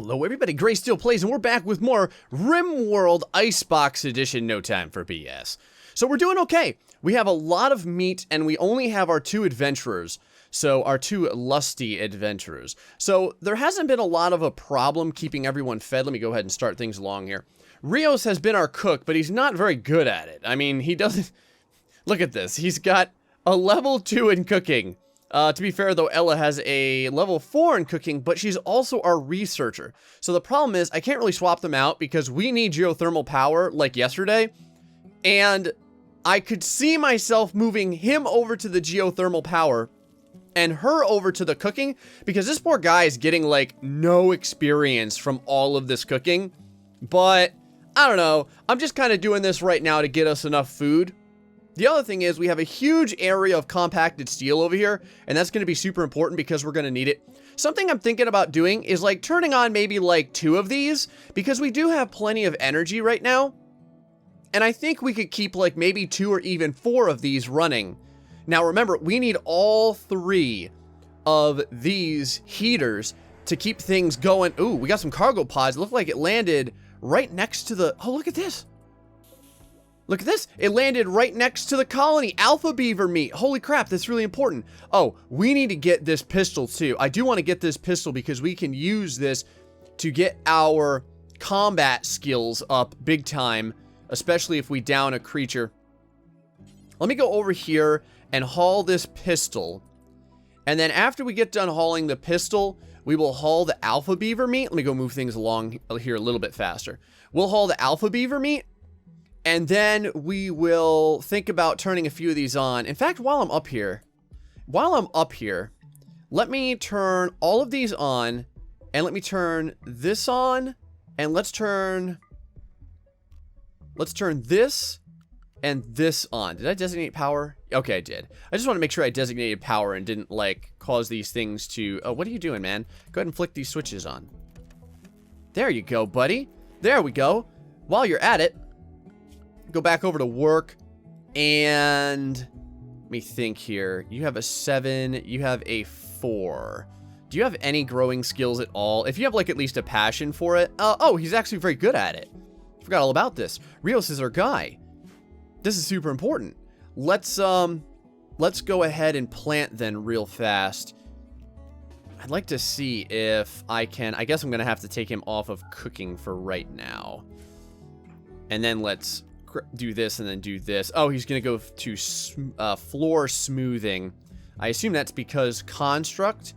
Hello everybody, GrayStillPlays, and we're back with more Rimworld Icebox Edition, no time for BS. So we're doing okay. We have a lot of meat, and we only have our two adventurers. So our two lusty adventurers. So there hasn't been a lot of a problem keeping everyone fed. Let me go ahead and start things along here. Rios has been our cook, but he's not very good at it. I mean, he doesn't... Look at this. He's got a level 2 in cooking. To be fair, though, Ella has a level 4 in cooking, but she's also our researcher. So the problem is, I can't really swap them out because we need geothermal power like yesterday. And I could see myself moving him over to the geothermal power and her over to the cooking because this poor guy is getting, like, no experience from all of this cooking. But, I don't know. I'm just kind of doing this right now to get us enough food. The other thing is we have a huge area of compacted steel over here, and that's going to be super important because we're going to need it. Something I'm thinking about doing is like turning on maybe like 2 of these because we do have plenty of energy right now. And I think we could keep like maybe 2 or even 4 of these running. Now remember, we need all 3 of these heaters to keep things going. Ooh, we got some cargo pods. It looked like it landed right next to the... Oh, look at this. Look at this. It landed right next to the colony. Alpha beaver meat. Holy crap, that's really important. Oh, we need to get this pistol too. I do want to get this pistol because we can use this to get our combat skills up big time, especially if we down a creature. Let me go over here and haul this pistol. And then after we get done hauling the pistol, we will haul the alpha beaver meat. Let me go move things along here a little bit faster. We'll haul the alpha beaver meat. And then we will think about turning a few of these on. In fact, while I'm up here, let me turn all of these on, and let me turn this on, and let's turn this and this on. Did I designate power? Okay, I did. I just want to make sure I designated power and didn't, like, cause these things to... Oh, what are you doing, man? Go ahead and flick these switches on. There you go, buddy. There we go. While you're at it, go back over to work, and let me think here. You have a 7, you have a 4. Do you have any growing skills at all? If you have, like, at least a passion for it. Oh, he's actually very good at it. Forgot all about this. Rios is our guy. This is super important. Let's go ahead and plant then real fast. I'd like to see if I can... I guess I'm going to have to take him off of cooking for right now. And then let's... do this and then do this. Oh, he's gonna go to floor smoothing. I assume that's because construct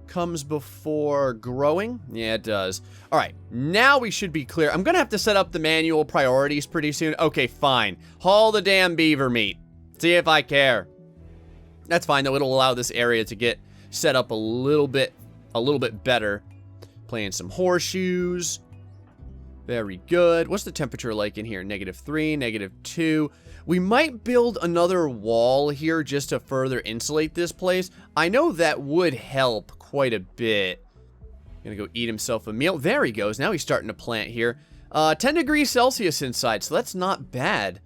comes before growing. Yeah, it does. All right, now we should be clear. I'm gonna have to set up the manual priorities pretty soon. Okay, fine. Haul the damn beaver meat. See if I care. That's fine though. It'll allow this area to get set up a little bit better. Playing some horseshoes. Very good. What's the temperature like in here? -3, -2. We might build another wall here just to further insulate this place. I know that would help quite a bit. Gonna go eat himself a meal. There he goes. Now he's starting to plant here. 10 degrees Celsius inside, so that's not bad.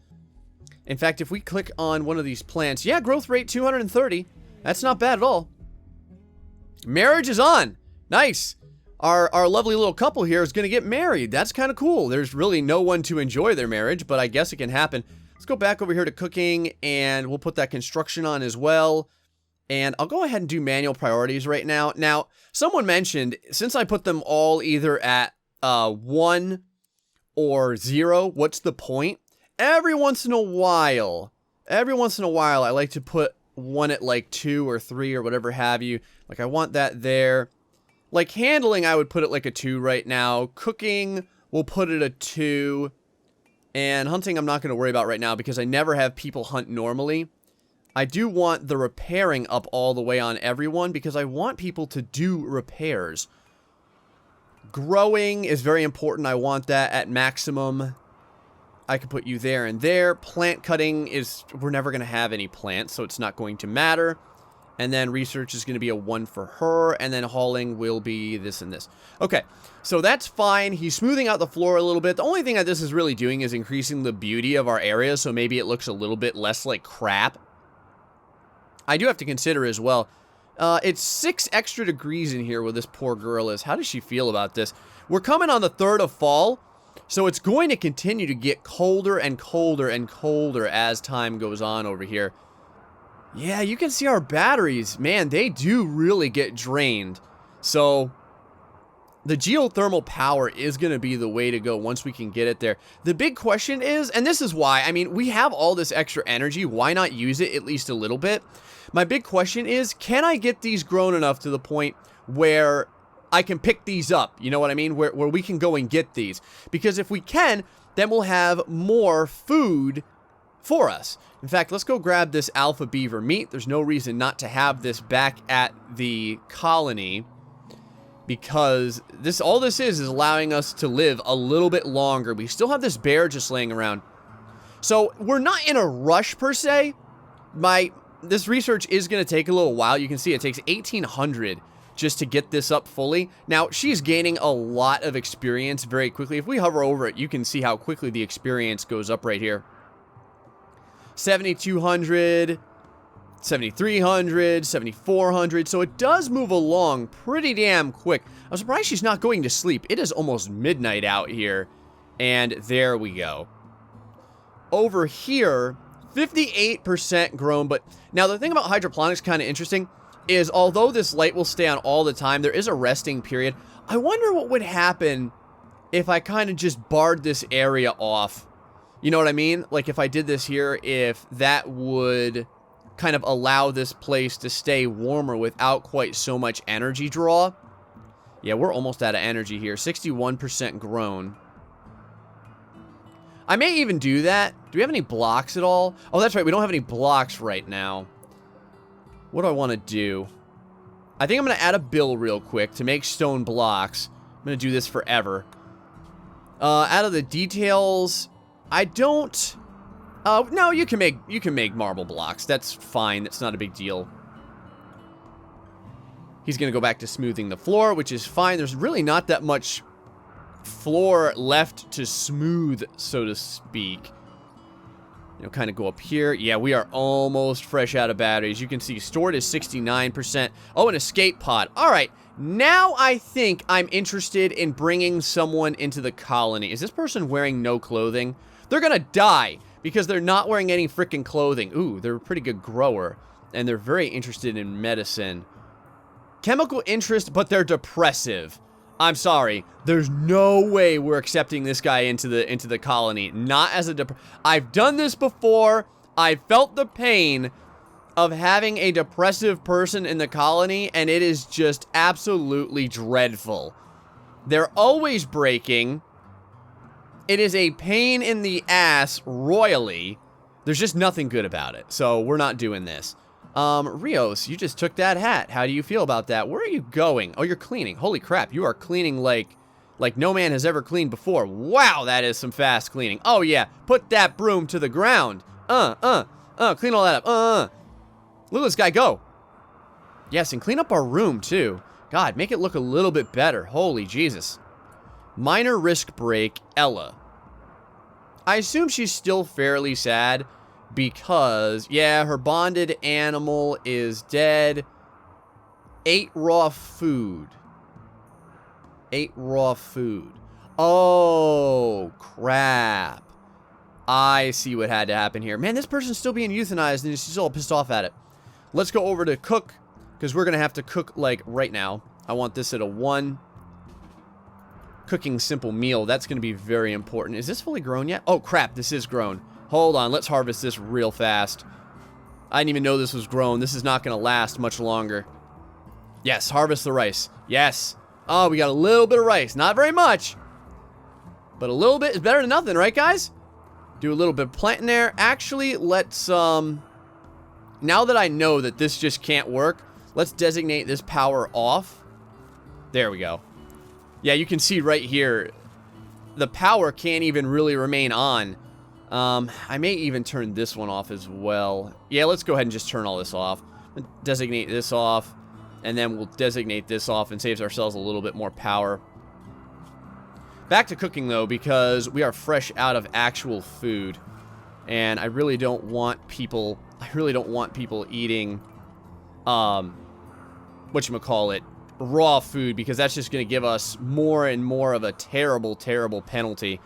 In fact, if we click on one of these plants, yeah, growth rate 230. That's not bad at all. Marriage is on. Nice. Our lovely little couple here is going to get married. That's kind of cool. There's really no one to enjoy their marriage, but I guess it can happen. Let's go back over here to cooking, and we'll put that construction on as well. And I'll go ahead and do manual priorities right now. Now, someone mentioned, since I put them all either at 1 or 0, what's the point? Every once in a while, I like to put one at like 2 or 3 or whatever have you. Like, I want that there. Like, handling, I would put it like a 2 right now. Cooking, we'll put it a 2. And hunting, I'm not going to worry about right now because I never have people hunt normally. I do want the repairing up all the way on everyone because I want people to do repairs. Growing is very important. I want that at maximum. I can put you there and there. Plant cutting is... We're never going to have any plants, so it's not going to matter. And then research is going to be a 1 for her. And then hauling will be this and this. Okay, so that's fine. He's smoothing out the floor a little bit. The only thing that this is really doing is increasing the beauty of our area. So maybe it looks a little bit less like crap. I do have to consider as well. It's 6 extra degrees in here where this poor girl is. How does she feel about this? We're coming on the 3rd of fall, so it's going to continue to get colder and colder and colder as time goes on over here. Yeah, you can see our batteries. Man, they do really get drained. So the geothermal power is going to be the way to go once we can get it there. The big question is, and this is why, I mean, we have all this extra energy. Why not use it at least a little bit? My big question is, can I get these grown enough to the point where I can pick these up? You know what I mean? Where we can go and get these. Because if we can, then we'll have more food for us. In fact, let's go grab this alpha beaver meat. There's no reason not to have this back at the colony, because all this is allowing us to live a little bit longer. We still have this bear just laying around. So we're not in a rush per se. This research is going to take a little while. You can see it takes 1,800 just to get this up fully. Now, she's gaining a lot of experience very quickly. If we hover over it, you can see how quickly the experience goes up right here. 7,200, 7,300, 7,400. So it does move along pretty damn quick. I'm surprised she's not going to sleep. It is almost midnight out here. And there we go. Over here, 58% grown. But now the thing about hydroponics kind of interesting is, although this light will stay on all the time, there is a resting period. I wonder what would happen if I kind of just barred this area off. You know what I mean? Like if I did this here, if that would kind of allow this place to stay warmer without quite so much energy draw. Yeah, we're almost out of energy here. 61% grown. I may even do that. Do we have any blocks at all? Oh, that's right. We don't have any blocks right now. What do I want to do? I think I'm going to add a bill real quick to make stone blocks. I'm going to do this forever. Out of the details, I don't... no, you can make marble blocks. That's fine. That's not a big deal. He's going to go back to smoothing the floor, which is fine. There's really not that much floor left to smooth, so to speak. You know, kind of go up here. Yeah, we are almost fresh out of batteries. You can see stored is 69%. Oh, an escape pod. All right. Now I think I'm interested in bringing someone into the colony. Is this person wearing no clothing? They're going to die because they're not wearing any freaking clothing. Ooh, they're a pretty good grower. And they're very interested in medicine. Chemical interest, but they're depressive. I'm sorry. There's no way we're accepting this guy into the colony. Not as a I've done this before. I felt the pain of having a depressive person in the colony, and it is just absolutely dreadful. They're always breaking. It is a pain in the ass royally. There's just nothing good about it. So we're not doing this. Rios, you just took that hat. How do you feel about that? Where are you going? Oh, you're cleaning. Holy crap, you are cleaning like no man has ever cleaned before. Wow, that is some fast cleaning. Oh yeah, put that broom to the ground. Clean all that up. Look at this guy go. Yes, and clean up our room too. God, make it look a little bit better. Holy Jesus. Minor risk break, Ella. I assume she's still fairly sad. Because, yeah, her bonded animal is dead. 8 raw food. 8 raw food. Oh, crap. I see what had to happen here. Man, this person's still being euthanized and she's all pissed off at it. Let's go over to cook, because we're going to have to cook, like, right now. I want this at a 1. Cooking simple meal. That's going to be very important. Is this fully grown yet? Oh, crap. This is grown. Hold on, let's harvest this real fast. I didn't even know this was grown. This is not going to last much longer. Yes, harvest the rice. Yes. Oh, we got a little bit of rice. Not very much. But a little bit is better than nothing, right, guys? Do a little bit of planting there. Actually, let's, now that I know that this just can't work, let's designate this power off. There we go. Yeah, you can see right here, the power can't even really remain on. I may even turn this one off as well. Yeah, let's go ahead and just turn all this off. Designate this off, and then we'll designate this off and saves ourselves a little bit more power. Back to cooking, though, because we are fresh out of actual food. And I really don't want people eating, whatchamacallit, raw food, because that's just going to give us more and more of a terrible, terrible penalty.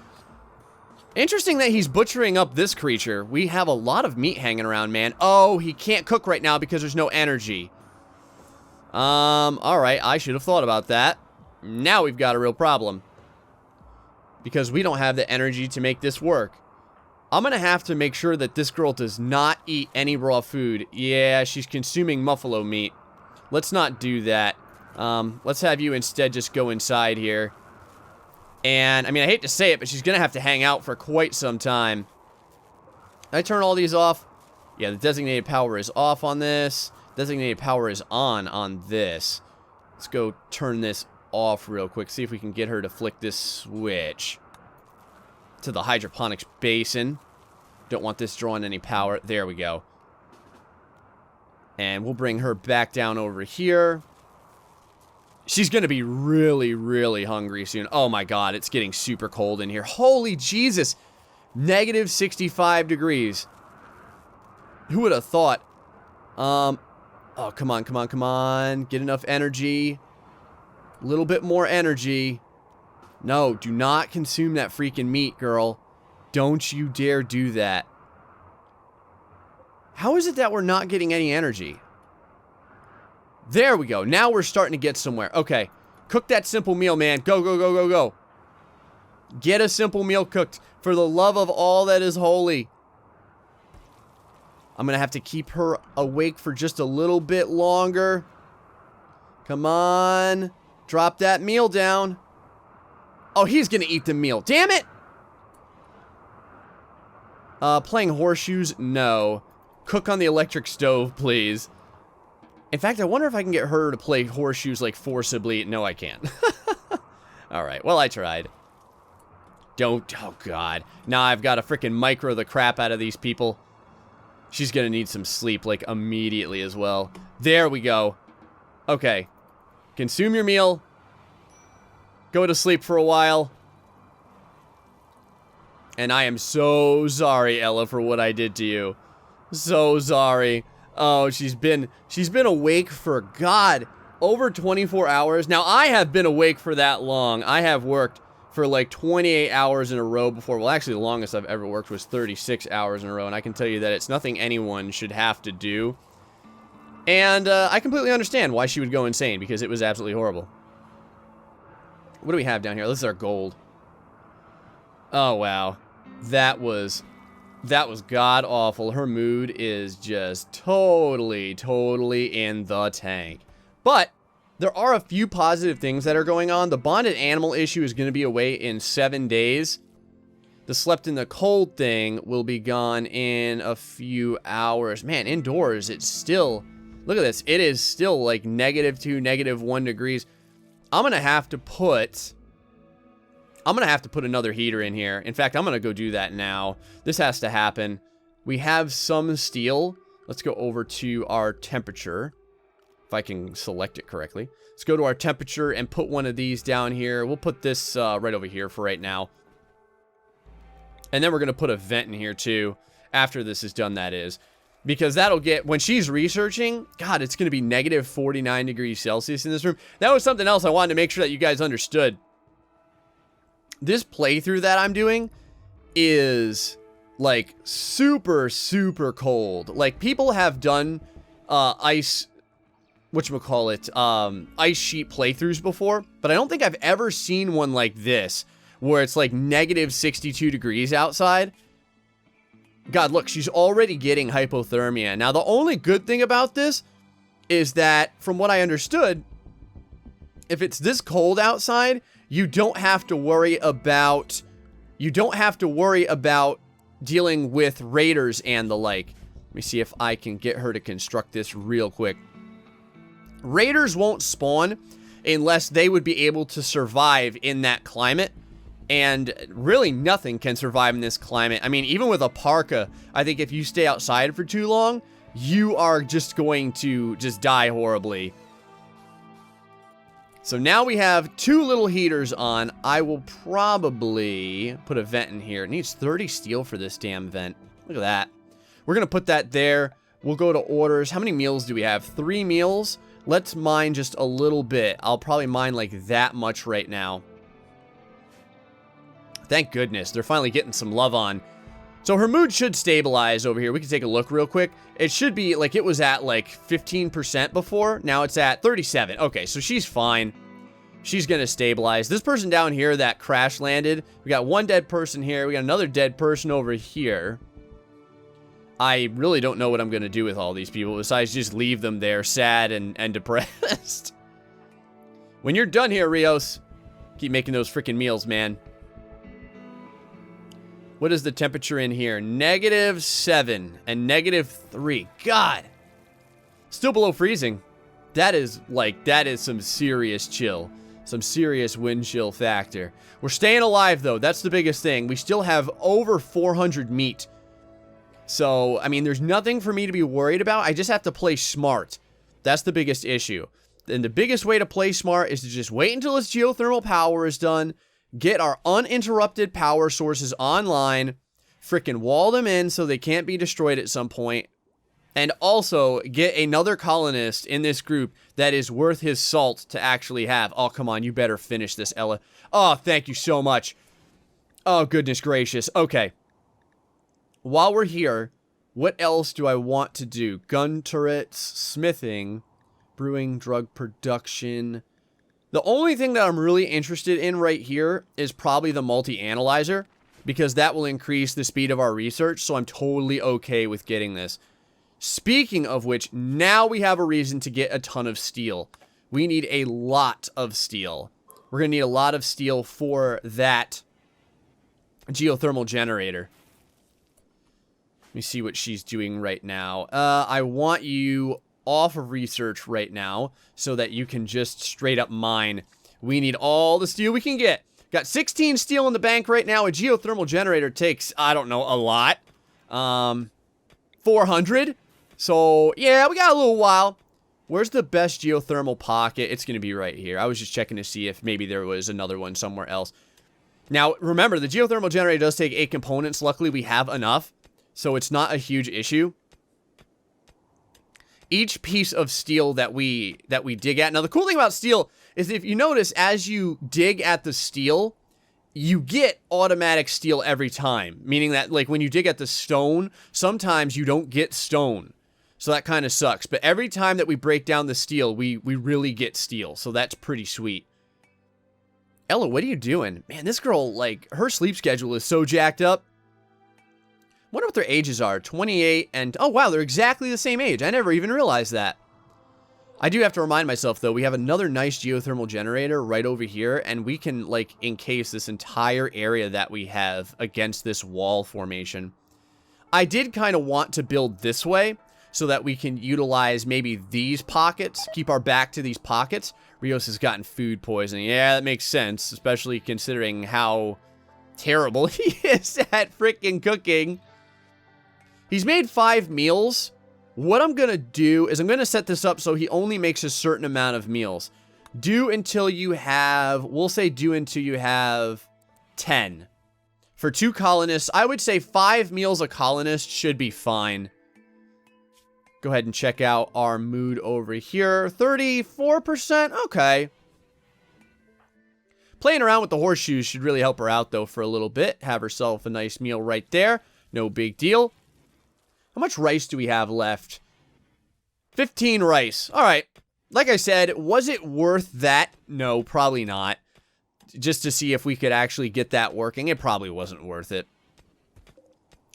Interesting that he's butchering up this creature. We have a lot of meat hanging around, man. Oh, he can't cook right now because there's no energy. Alright, I should have thought about that. Now we've got a real problem. Because we don't have the energy to make this work. I'm gonna have to make sure that this girl does not eat any raw food. Yeah, she's consuming muffalo meat. Let's not do that. Let's have you instead just go inside here. And, I mean, I hate to say it, but she's gonna have to hang out for quite some time. Can I turn all these off? Yeah, the designated power is off on this. Designated power is on this. Let's go turn this off real quick. See if we can get her to flick this switch to the hydroponics basin. Don't want this drawing any power. There we go. And we'll bring her back down over here. She's going to be really, really hungry soon. Oh my god, it's getting super cold in here. Holy Jesus. Negative 65 degrees. Who would have thought? Oh, come on, come on, come on. Get enough energy. A little bit more energy. No, do not consume that freaking meat, girl. Don't you dare do that. How is it that we're not getting any energy? There we go. Now we're starting to get somewhere. Okay. Cook that simple meal, man. Go, go, go, go, go. Get a simple meal cooked. For the love of all that is holy. I'm going to have to keep her awake for just a little bit longer. Come on. Drop that meal down. Oh, he's going to eat the meal. Damn it. Playing horseshoes? No. Cook on the electric stove, please. In fact, I wonder if I can get her to play horseshoes, like, forcibly. No, I can't. Alright, well, I tried. Don't. Oh, God. Now I've got to frickin' micro the crap out of these people. She's gonna need some sleep, like, immediately as well. There we go. Okay. Consume your meal. Go to sleep for a while. And I am so sorry, Ella, for what I did to you. So sorry. Oh, she's been awake for, God, over 24 hours. Now, I have been awake for that long. I have worked for like 28 hours in a row before. Well, actually, the longest I've ever worked was 36 hours in a row. And I can tell you that it's nothing anyone should have to do. And I completely understand why she would go insane, because it was absolutely horrible. What do we have down here? This is our gold. Oh, wow. That was god-awful. Her mood is just totally, totally in the tank. But there are a few positive things that are going on. The bonded animal issue is going to be away in 7 days. The slept in the cold thing will be gone in a few hours. Man, indoors, it's still... Look at this. It is still like -2, -1 degrees. I'm going to have to put another heater in here. In fact, I'm going to go do that now. This has to happen. We have some steel. Let's go over to our temperature. If I can select it correctly. Let's go to our temperature and put one of these down here. We'll put this right over here for right now. And then we're going to put a vent in here too. After this is done, that is. Because that'll get, when she's researching, God, it's going to be -49 degrees Celsius in this room. That was something else I wanted to make sure that you guys understood. This playthrough that I'm doing is like super, super cold. Like, people have done ice sheet playthroughs before, but I don't think I've ever seen one like this, where it's like -62 degrees outside. God, look, she's already getting hypothermia. Now, the only good thing about this is that, from what I understood, if it's this cold outside, you don't have to worry about dealing with raiders and the like. Let me see if I can get her to construct this real quick. Raiders won't spawn unless they would be able to survive in that climate. And really nothing can survive in this climate. I mean, even with a parka, I think if you stay outside for too long, you are just going to just die horribly. So now we have 2 little heaters on. I will probably put a vent in here. It needs 30 steel for this damn vent. Look at that. We're going to put that there. We'll go to orders. How many meals do we have? 3 meals. Let's mine just a little bit. I'll probably mine like that much right now. Thank goodness. They're finally getting some love on. So her mood should stabilize over here. We can take a look real quick. It should be like it was at like 15% before. Now it's at 37. Okay, so she's fine. She's going to stabilize. This person down here that crash landed. We got one dead person here. We got another dead person over here. I really don't know what I'm going to do with all these people besides just leave them there sad and depressed. When you're done here, Rios, keep making those freaking meals, man. What is the temperature in here? -7 and -3. God. Still below freezing. That is some serious chill. Some serious wind chill factor. We're staying alive, though. That's the biggest thing. We still have over 400 meat. So, I mean, there's nothing for me to be worried about. I just have to play smart. That's the biggest issue. And the biggest way to play smart is to just wait until this geothermal power is done. Get our uninterrupted power sources online, freaking wall them in so they can't be destroyed at some point, and also get another colonist in this group that is worth his salt to actually have. Oh, come on, you better finish this, Ella. Oh, thank you so much. Oh, goodness gracious. Okay. While we're here, what else do I want to do? Gun turrets, smithing, brewing, drug production. The only thing that I'm really interested in right here is probably the multi-analyzer, because that will increase the speed of our research, so I'm totally okay with getting this. Speaking of which, now we have a reason to get a ton of steel. We need a lot of steel. We're going to need a lot of steel for that geothermal generator. Let me see what she's doing right now. I want you off of research right now so that you can just straight up mine. We need all the steel we can get. Got 16 steel in the bank right now. A geothermal generator takes, I don't know, a lot. 400. So, yeah, we got a little while. Where's the best geothermal pocket? It's going to be right here. I was just checking to see if maybe there was another one somewhere else. Now, remember, the geothermal generator does take 8 components. Luckily, we have enough, so it's not a huge issue. Each piece of steel that we dig at. Now, the cool thing about steel is if you notice, as you dig at the steel, you get automatic steel every time. Meaning that, like, when you dig at the stone, sometimes you don't get stone. So that kind of sucks. But every time that we break down the steel, we really get steel. So that's pretty sweet. Ella, what are you doing? Man, this girl, like, her sleep schedule is so jacked up. Wonder what their ages are. 28 and... Oh, wow, they're exactly the same age. I never even realized that. I do have to remind myself, though, we have another nice geothermal generator right over here, and we can, like, encase this entire area that we have against this wall formation. I did kind of want to build this way so that we can utilize maybe these pockets, keep our back to these pockets. Rios has gotten food poisoning. Yeah, that makes sense, especially considering how terrible he is at freaking cooking. He's made 5 meals. What I'm going to do is I'm going to set this up so he only makes a certain amount of meals. Do until you have, we'll say do until you have 10. For 2 colonists, I would say 5 meals a colonist should be fine. Go ahead and check out our mood over here. 34%? Okay. Playing around with the horseshoes should really help her out, though, for a little bit. Have herself a nice meal right there. No big deal. How much rice do we have left? 15 rice. All right. Like I said, was it worth that? No, probably not. Just to see if we could actually get that working, it probably wasn't worth it.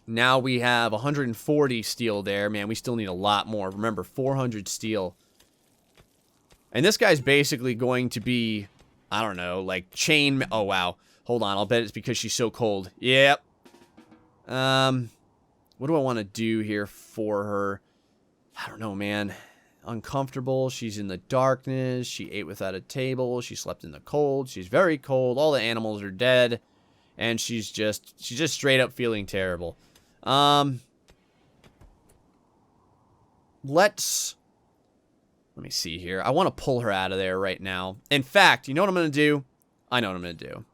Now we have 140 steel there. Man, we still need a lot more. Remember, 400 steel. And this guy's basically going to be, I don't know, like chain... Oh, wow. Hold on. I'll bet it's because she's so cold. Yep. What do I want to do here for her? I don't know, man. Uncomfortable. She's in the darkness. She ate without a table. She slept in the cold. She's very cold. All the animals are dead. And she's just straight up feeling terrible. Let me see here. I want to pull her out of there right now. In fact, you know what I'm going to do? I know what I'm going to do.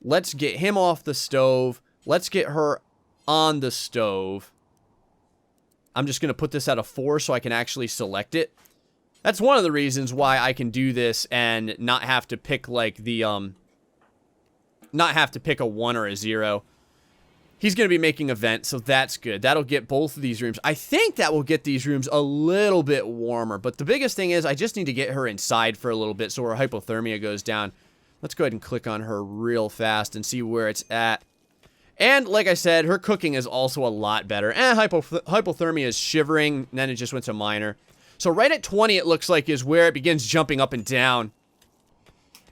Let's get him off the stove. Let's get her on the stove. I'm just going to put this at a 4 so I can actually select it. That's one of the reasons why I can do this and not have to pick, like, the, not have to pick a 1 or a 0. He's going to be making a vent, so that's good. That'll get both of these rooms. I think that will get these rooms a little bit warmer, but the biggest thing is I just need to get her inside for a little bit so her hypothermia goes down. Let's go ahead and click on her real fast and see where it's at. And, like I said, her cooking is also a lot better. Hypothermia is shivering, and then it just went to minor. So right at 20, it looks like, is where it begins jumping up and down.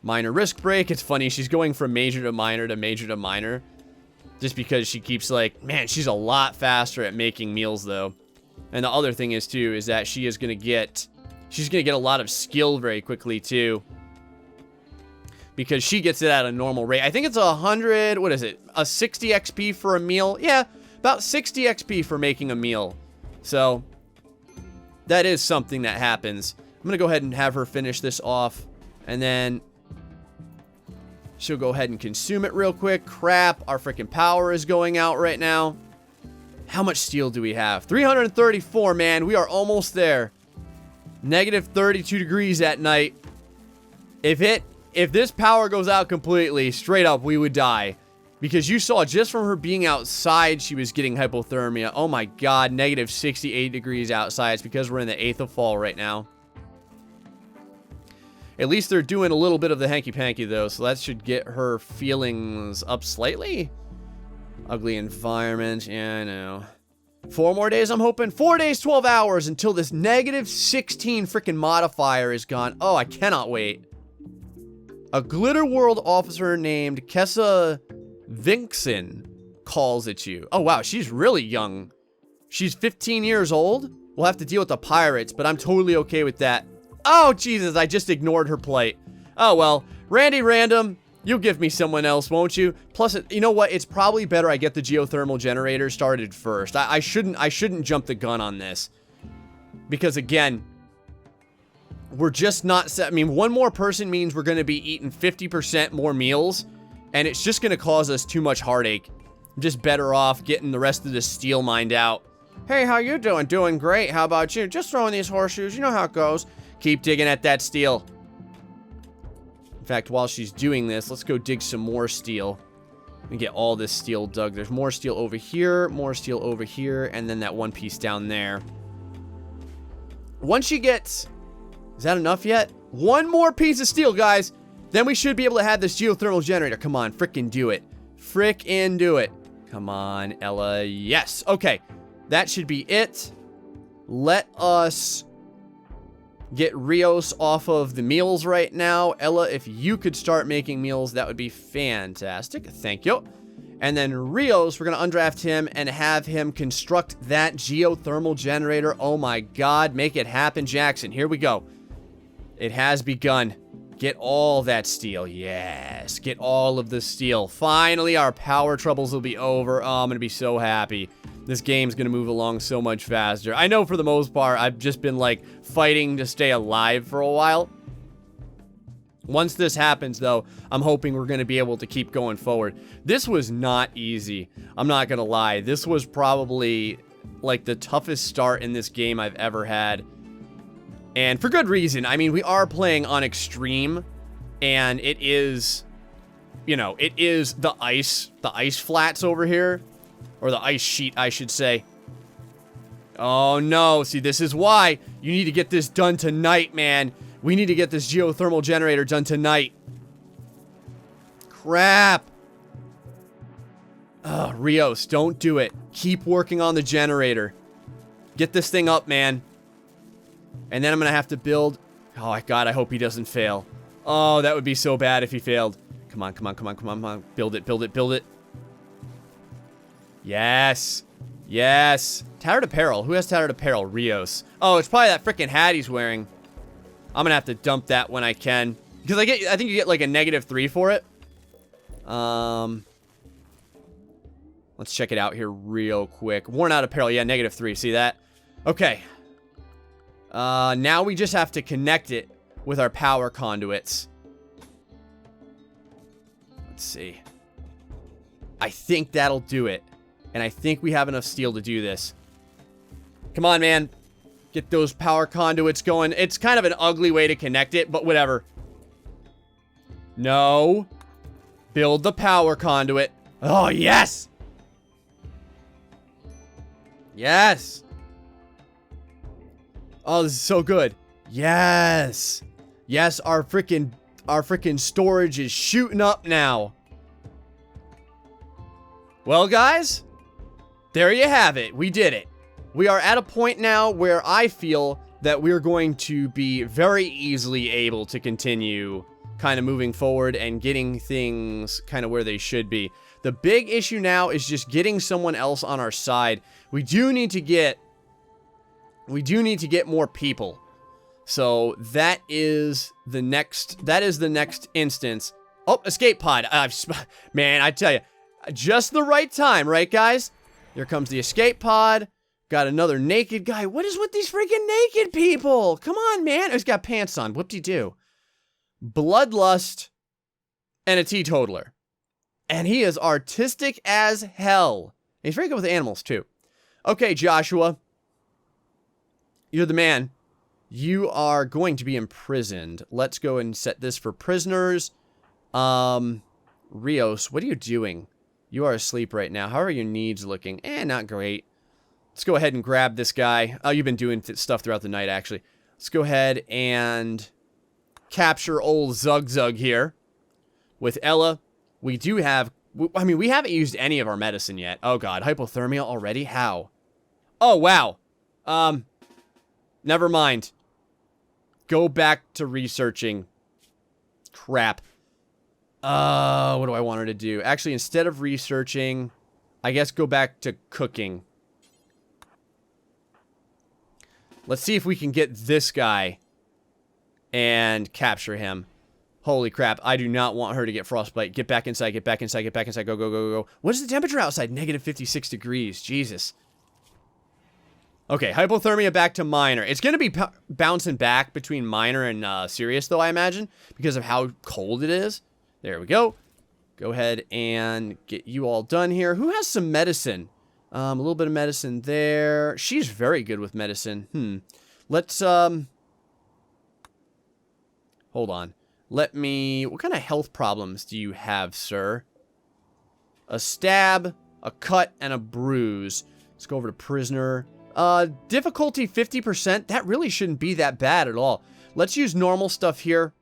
Minor risk break. It's funny, she's going from major to minor to major to minor. Just because she keeps, like, man, she's a lot faster at making meals, though. And the other thing is, too, is that she is going to get... she's going to get a lot of skill very quickly, too. Because she gets it at a normal rate. I think it's 100... what is it? A 60 XP for a meal? Yeah, about 60 XP for making a meal. So, that is something that happens. I'm going to go ahead and have her finish this off. And then... she'll go ahead and consume it real quick. Crap, our freaking power is going out right now. How much steel do we have? 334, man. We are almost there. Negative 32 degrees at night. If this power goes out completely, straight up, we would die. Because you saw, just from her being outside, she was getting hypothermia. Oh my god, negative 68 degrees outside. It's because we're in the 8th of fall right now. At least they're doing a little bit of the hanky-panky, though, so that should get her feelings up slightly. Ugly environment, yeah, I know. 4 more days, I'm hoping. 4 days, 12 hours until this negative 16 freaking modifier is gone. Oh, I cannot wait. A Glitter World officer named Kessa Vinkson calls at you. Oh, wow, she's really young. She's 15 years old? We'll have to deal with the pirates, but I'm totally okay with that. Oh, Jesus, I just ignored her plight. Oh, well, Randy Random, you'll give me someone else, won't you? Plus, you know what? It's probably better I get the geothermal generator started first. I shouldn't jump the gun on this. Because, again, we're just not set. I mean, one more person means we're going to be eating 50% more meals, and it's just going to cause us too much heartache. I'm just better off getting the rest of the steel mined out. Hey, how you doing? Doing great. How about you? Just throwing these horseshoes. You know how it goes. Keep digging at that steel. In fact, while she's doing this, let's go dig some more steel and get all this steel dug. There's more steel over here, and then that one piece down there. Once she gets... is that enough yet? One more piece of steel, guys. Then we should be able to have this geothermal generator. Come on, frickin' do it. Frickin' do it. Come on, Ella. Yes. Okay. That should be it. Let us... get Rios off of the meals right now. Ella, if you could start making meals, that would be fantastic. Thank you. And then Rios, we're going to undraft him and have him construct that geothermal generator. Oh my god, make it happen, Jackson. Here we go. It has begun. Get all that steel. Yes, get all of the steel. Finally, our power troubles will be over. Oh, I'm going to be so happy. This game's going to move along so much faster. I know for the most part, I've just been, like, fighting to stay alive for a while. Once this happens, though, I'm hoping we're going to be able to keep going forward. This was not easy. I'm not going to lie. This was probably, like, the toughest start in this game I've ever had. And for good reason. I mean, we are playing on extreme, and it is, you know, it is the ice flats over here. Or the ice sheet, I should say. Oh, no. See, this is why you need to get this done tonight, man. We need to get this geothermal generator done tonight. Crap. Ugh, Rios, don't do it. Keep working on the generator. Get this thing up, man. And then I'm going to have to build... oh, my God, I hope he doesn't fail. Oh, that would be so bad if he failed. Come on, come on, come on, come on, come on. Build it, build it, build it. Yes. Yes. Tattered apparel. Who has tattered apparel? Rios. Oh, it's probably that freaking hat he's wearing. I'm gonna have to dump that when I can. Because I think you get like a -3 for it. Let's check it out here real quick. Worn out apparel. Yeah, -3. See that? Okay. Now we just have to connect it with our power conduits. Let's see. I think that'll do it. And I think we have enough steel to do this. Come on, man. Get those power conduits going. It's kind of an ugly way to connect it, but whatever. No. Build the power conduit. Oh, yes! Yes! Oh, this is so good. Yes! Yes, our freaking storage is shooting up now. Well, guys, there you have it. We did it. We are at a point now where I feel that we're going to be very easily able to continue kind of moving forward and getting things kind of where they should be. The big issue now is just getting someone else on our side. We do need to get more people. So that is the next instance. Oh, escape pod. Man, I tell you, just the right time, right, guys? Here comes the escape pod. Got another naked guy. What is with these freaking naked people? Come on, man. He's got pants on. Whoop-de-doo. Bloodlust and a teetotaler. And he is artistic as hell. He's very good with animals, too. Okay, Joshua. You're the man. You are going to be imprisoned. Let's go and set this for prisoners. Rios, what are you doing? You are asleep right now. How are your needs looking? Not great. Let's go ahead and grab this guy. Oh, you've been doing stuff throughout the night, actually. Let's go ahead and capture old Zug Zug here. With Ella, we do have... I mean, we haven't used any of our medicine yet. Oh, God. Hypothermia already? How? Oh, wow. Never mind. Go back to researching. Crap. What do I want her to do? Actually, instead of researching, I guess go back to cooking. Let's see if we can get this guy and capture him. Holy crap, I do not want her to get frostbite. Get back inside, get back inside, get back inside. Go, go, go, go, go. What is the temperature outside? Negative 56 degrees. Jesus. Okay, hypothermia back to minor. It's going to be bouncing back between minor and serious, though, I imagine, because of how cold it is. There we go. Go ahead and get you all done here. Who has some medicine? A little bit of medicine there. She's very good with medicine. Let's, hold on. Let me... What kind of health problems do you have, sir? A stab, a cut, and a bruise. Let's go over to prisoner. Difficulty 50%. That really shouldn't be that bad at all. Let's use normal stuff here.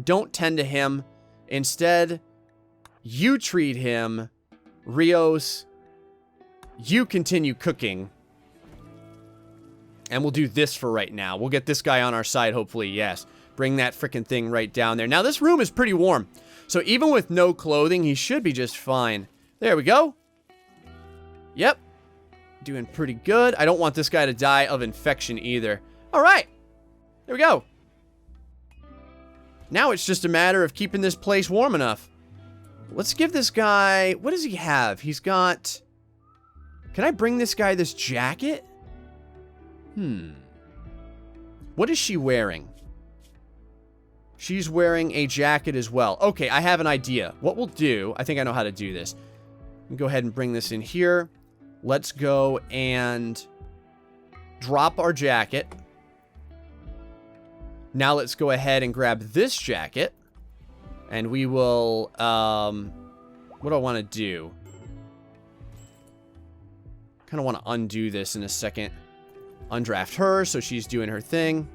Don't tend to him. Instead, you treat him. Rios, you continue cooking. And we'll do this for right now. We'll get this guy on our side, hopefully, yes. Bring that frickin' thing right down there. Now, this room is pretty warm. So even with no clothing, he should be just fine. There we go. Yep. Doing pretty good. I don't want this guy to die of infection either. All right. There we go. Now it's just a matter of keeping this place warm enough. Let's give this guy... What does he have? He's got... Can I bring this guy this jacket? What is she wearing? She's wearing a jacket as well. Okay, I have an idea. What we'll do... I think I know how to do this. We'll go ahead and bring this in here. Let's go and drop our jacket. Now let's go ahead and grab this jacket. And we will, what do I want to do? Kind of want to undo this in a second. Undraft her, so she's doing her thing.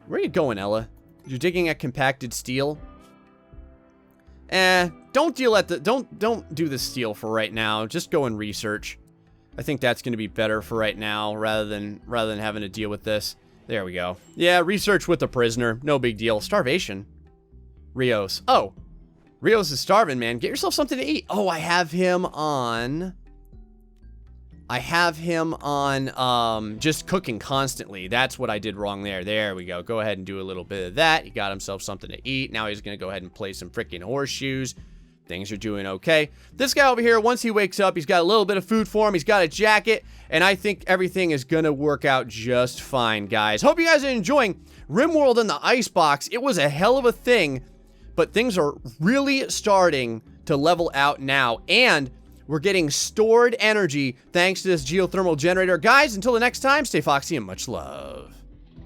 Where are you going, Ella? You're digging at compacted steel? Don't deal at the... Don't do the steel for right now. Just go and research. I think that's going to be better for right now, rather than having to deal with this. There we go. Yeah, research with the prisoner. No big deal. Starvation. Rios. Oh. Rios is starving, man. Get yourself something to eat. Oh, I have him on... just cooking constantly. That's what I did wrong there. There we go. Go ahead and do a little bit of that. He got himself something to eat. Now he's going to go ahead and play some freaking horseshoes. Things are doing okay. This guy over here, once he wakes up, he's got a little bit of food for him. He's got a jacket. And I think everything is going to work out just fine, guys. Hope you guys are enjoying Rimworld in the Icebox. It was a hell of a thing. But things are really starting to level out now. And we're getting stored energy thanks to this geothermal generator. Guys, until the next time, stay foxy and much love.